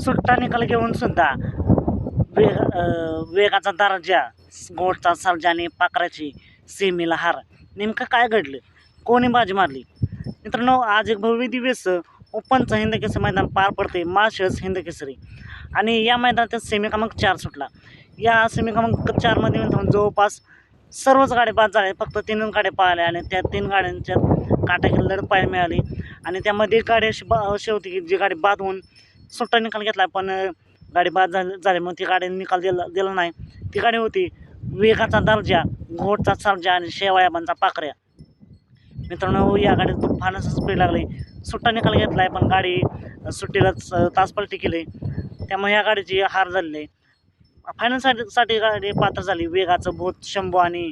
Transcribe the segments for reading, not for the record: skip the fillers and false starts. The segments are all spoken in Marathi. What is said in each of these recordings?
सुट्टा निकाल घेऊन सुद्धा वेगाचा दर्जा, घोडचा सर्जा आणि पाखराची सेमीला हार. नेमकं काय घडलं? कोणी बाजी मारली? मित्रांनो, आज एक भव्य दिव्य ओपनचं हिंदकेसरी मैदान पार पडते, माळशिरस हिंदकेसरी. आणि या मैदानात सेमी क्रमांक 4 सुटला. या सेमी क्रमांक 4मध्ये मित्रांनो जवळपास सर्वच गाड्या बाद झाल्या. फक्त 3 गाड्या पळाल्या आणि त्या 3 गाड्यांच्यात काटाकी लढत पाहायला मिळाली. आणि त्यामध्ये एक गाडी अशी होती की जी गाडी बाद होऊन सुट्टा निकाल घेतला, पण गाडी बाद झाल्यामुळे ती गाडी निकाल दिला नाही. ती गाडी होती वेगाचा दर्जा, घोडचा सर्जा आणि शेवाळ्याबांचा पाखऱ्या. मित्रांनो, या गाडीत तुफानच स्पीड लागली. सुट्टा निकाल घेतला आहे, पण गाडी सुट्टीलाच तासपलटी केली. त्यामुळे या गाडीची हार झालेली आहे. फायनलसाठी गाडी पात्र झाली. वेगाचं भूत, शंभू आणि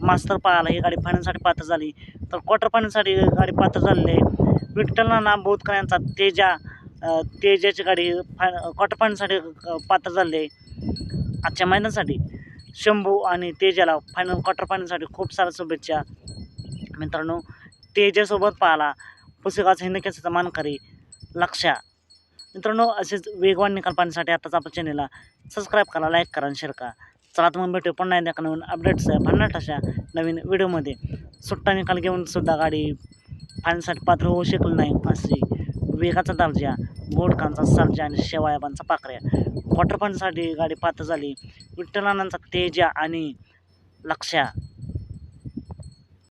मास्तर पळाला. ही गाडी फायनलसाठी पात्र झाली. तर क्वार्टर फायनलसाठी गाडी पात्र झालेली आहे. विठ्ठल नाना बोधकर यांचा तेजाची गाडी क्वार्टर फायनलसाठी पात्र झालेली आहे. आजच्या मैदानासाठी शंभू आणि तेजाला क्वार्टर फायनलसाठी खूप साऱ्या शुभेच्छा. मित्रांनो, तेजासोबत पाहिला पुस्तकाचा हिंदकेसरीचा मानकरी लक्ष्या. मित्रांनो, असेच वेगवान निकाल पाहण्यासाठी आताच आपल्या चॅनलला सबस्क्राईब करा, लाईक करा आणि शेअर करा. चला तर मग भेटू पुन्हा एकदा नवीन अपडेट्स भन्नाट अशा नवीन व्हिडिओमध्ये. सुट्टा निकाल घेऊन सुद्धा गाडी फायनलसाठी पात्र होऊ शकली नाही. अशी वेगाचा दर्जा, घोडकांचा सर्जा आणि शेवाळ्याबांचा पाखऱ्या. क्वार्टर फायनलसाठी गाडी पात्र झाली. विठ्ठलानांचा तेजा आणि लक्ष्या.